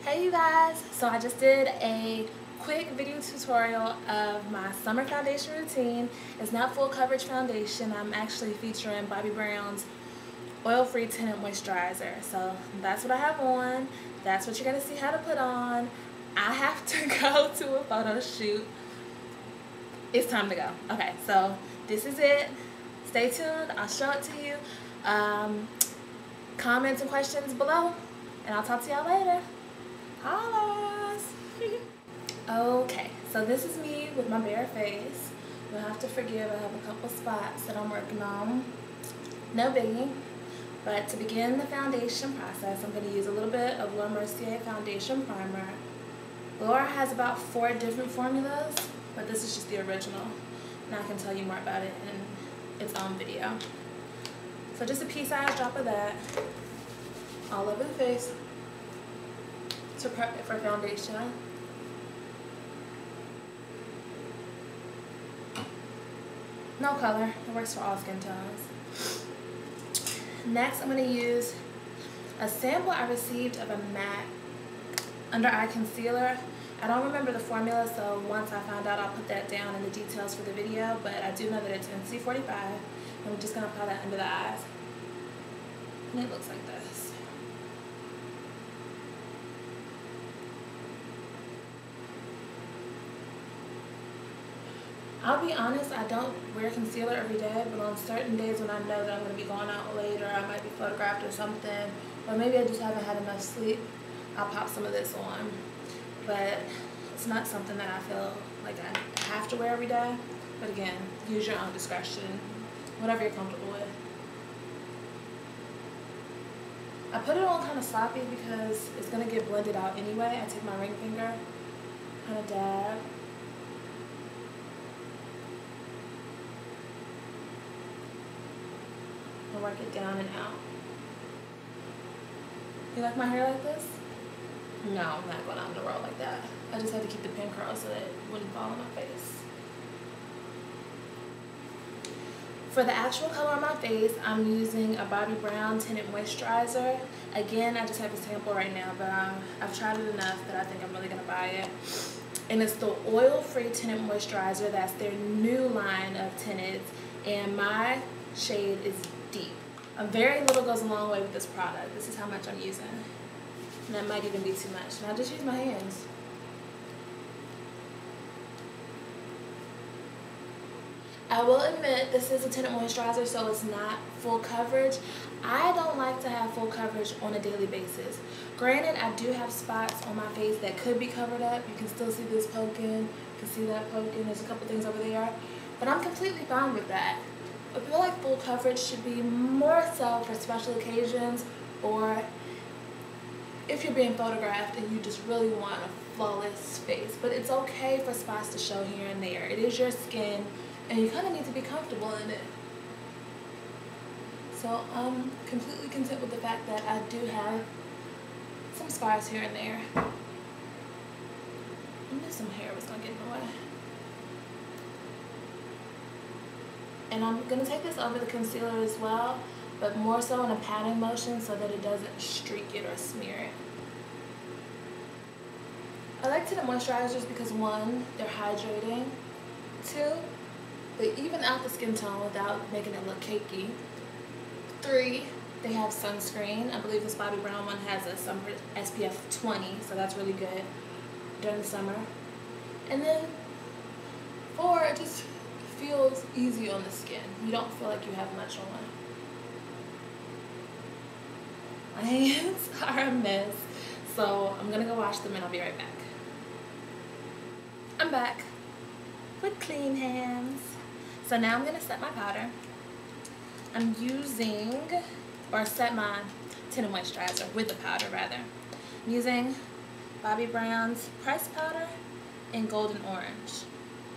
Hey you guys, so I just did a quick video tutorial of my summer foundation routine. It's not full coverage foundation. I'm actually featuring Bobbi Brown's oil-free tinted moisturizer. So that's what I have on. That's what you're going to see how to put on. I have to go to a photo shoot. It's time to go. Okay, so this is it. Stay tuned. I'll show it to you. Comments and questions below, and I'll talk to y'all later. Holla! Okay, so this is me with my bare face. You'll have to forgive, I have a couple spots that I'm working on. No biggie. But to begin the foundation process, I'm going to use a little bit of Mercier foundation primer. Laura has about 4 different formulas, but this is just the original. And I can tell you more about it in its own video. So just a pea-sized drop of that all over the face to prep it for foundation. No color, it works for all skin tones. Next, I'm going to use a sample I received of a matte under eye concealer. I don't remember the formula, so once I find out, I'll put that down in the details for the video, but I do know that it's NC45, and I'm just going to apply that under the eyes. And it looks like this. I'll be honest, I don't wear concealer every day, but on certain days when I know that I'm going to be going out later, I might be photographed or something, or maybe I just haven't had enough sleep, I'll pop some of this on. But it's not something that I feel like I have to wear every day. But again, use your own discretion, whatever you're comfortable with. I put it on kind of sloppy because it's going to get blended out anyway. I take my ring finger, kind of dab. And work it down and out. You like my hair like this? No, I'm not going out in the world like that. I just had to keep the pin curl so that it wouldn't fall on my face. For the actual color on my face, I'm using a Bobbi Brown Tinted Moisturizer. Again, I just have a sample right now, but I've tried it enough that I think I'm really going to buy it. And it's the oil-free tinted moisturizer. That's their new line of tinted, and my shade is deep. A very little goes a long way with this product. This is how much I'm using. And that might even be too much. And I just use my hands. I will admit this is a tinted moisturizer, so it's not full coverage. I don't like to have full coverage on a daily basis. Granted, I do have spots on my face that could be covered up. You can still see this poking. You can see that poking. There's a couple things over there. But I'm completely fine with that. I feel like full coverage should be more so for special occasions, or if you're being photographed and you just really want a flawless face. But it's okay for spots to show here and there. It is your skin, and you kind of need to be comfortable in it. So I'm completely content with the fact that I do have some scars here and there. I knew some hair was going to get in the way. And I'm going to take this over the concealer as well, but more so in a patting motion so that it doesn't streak it or smear it. I like tinted moisturizers because 1, they're hydrating. 2, they even out the skin tone without making it look cakey. 3, they have sunscreen. I believe this Bobbi Brown one has a summer SPF 20, so that's really good during the summer. And then 4, it just feels easy on the skin. You don't feel like you have much on. My hands are a mess, so I'm gonna go wash them and I'll be right back. I'm back with clean hands. So now I'm gonna set my powder. I'm using, or set my tinted moisturizer with the powder rather. I'm using Bobbi Brown's Pressed Powder in Golden Orange.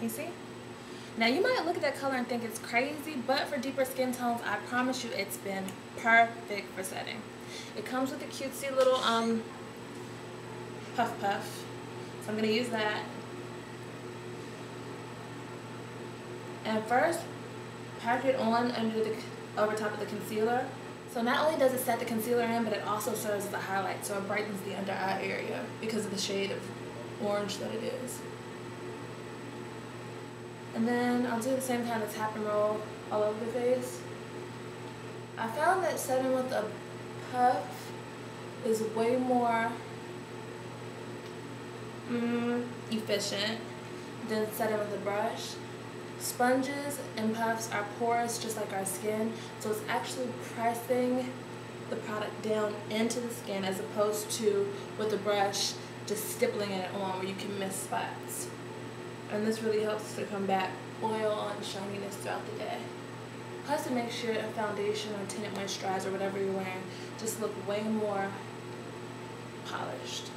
You see? Now you might look at that color and think it's crazy, but for deeper skin tones, I promise you it's been perfect for setting. It comes with a cutesy little puff puff. So I'm going to use that. And first, pack it on over top of the concealer. So So not only does it set the concealer in, but it also serves as a highlight, so it brightens the under eye area because of the shade of orange that it is. And then I'll do the same kind of tap and roll all over the face. I found that setting with a puff is way more efficient than setting with a brush. Sponges and puffs are porous just like our skin, so it's actually pressing the product down into the skin as opposed to with a brush just stippling it on where you can miss spots. And this really helps to combat oil and shininess throughout the day. Plus it makes your foundation or tinted moisturizer, whatever you're wearing, just look way more polished.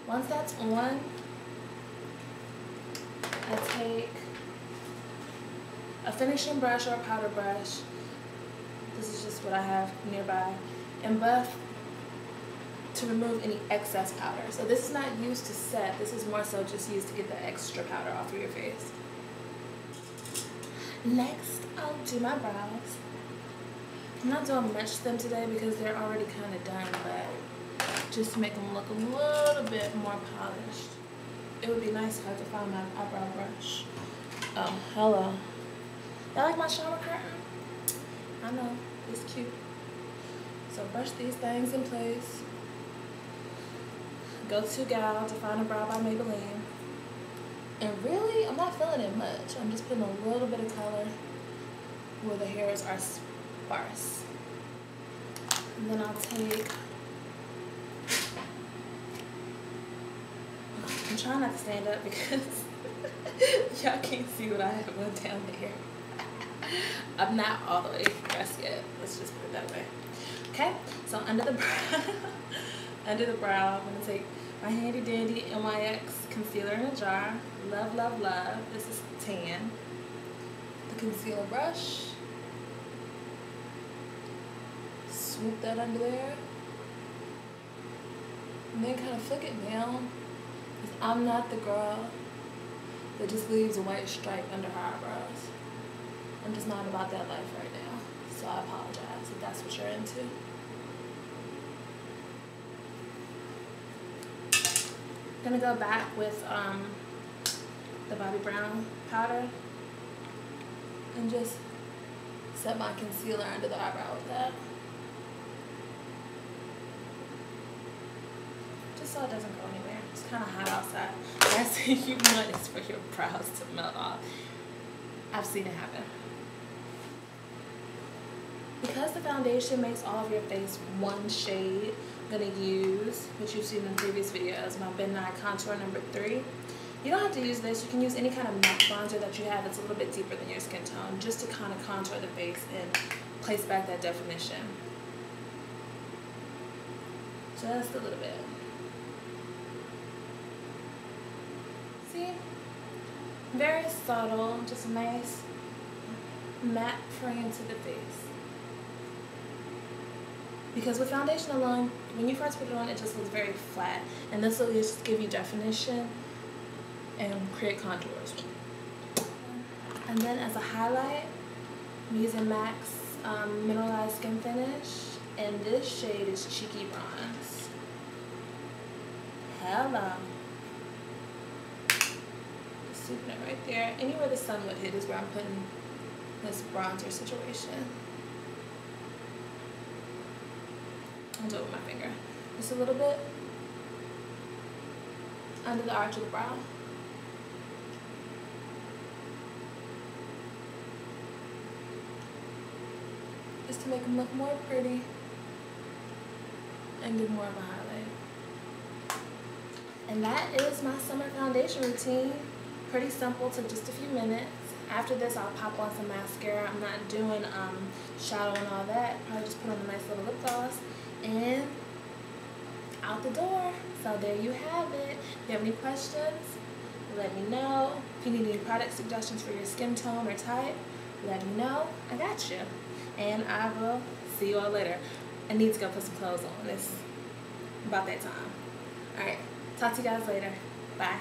Once that's on, I take a finishing brush or a powder brush. This is just what I have nearby, and buff to remove any excess powder. So this is not used to set, this is more so just used to get the extra powder off of your face. Next, I'll do my brows. I'm not doing much to them today because they're already kind of done, but just to make them look a little bit more polished. It would be nice if I could find my eyebrow brush. Oh, hello. Y'all like my shower curtain? I know, it's cute. So brush these things in place. Go to Gal to find a brow by Maybelline. And really, I'm not feeling it much. I'm just putting a little bit of color where the hairs are sparse. And then I'll take, I'm trying not to stand up because y'all can't see what I have went down there. I'm not all the way dressed yet. Let's just put it that way. Okay, so under the brow, under the brow, I'm gonna take my handy dandy NYX concealer in a jar. Love, love, love. This is tan. The concealer brush. Swoop that under there. And then kind of flick it down. Because I'm not the girl that just leaves a white stripe under her eyebrows. I'm just not about that life right now. So I apologize if that's what you're into. I'm gonna go back with the Bobbi Brown powder and just set my concealer under the eyebrow with that. Just so it doesn't go anywhere. It's kind of hot outside. Last thing you want is for your brows to melt off. I've seen it happen. Because the foundation makes all of your face one shade, I'm going to use, which you've seen in previous videos, my Nye Contour number 3. You don't have to use this. You can use any kind of matte bronzer that you have that's a little bit deeper than your skin tone, just to kind of contour the face and place back that definition. Just a little bit. See? Very subtle, just a nice matte frame to the face. Because with foundation alone, when you first put it on, it just looks very flat. And this will just give you definition and create contours. And then as a highlight, I'm using MAC's Mineralize Skinfinish. And this shade is Cheeky Bronze. Hello. Just swooping it right there. Anywhere the sun would hit is where I'm putting this bronzer situation. I'll do it with my finger. Just a little bit under the arch of the brow. Just to make them look more pretty and give more of a highlight. And that is my summer foundation routine. Pretty simple, took just a few minutes. After this, I'll pop on some mascara. I'm not doing shadow and all that. Probably just put on a nice little lip gloss. And out the door. So there you have it. If you have any questions, let me know. If you need any product suggestions for your skin tone or type, let me know. I got you. And I will see you all later. I need to go put some clothes on. It's about that time. Alright, talk to you guys later. Bye.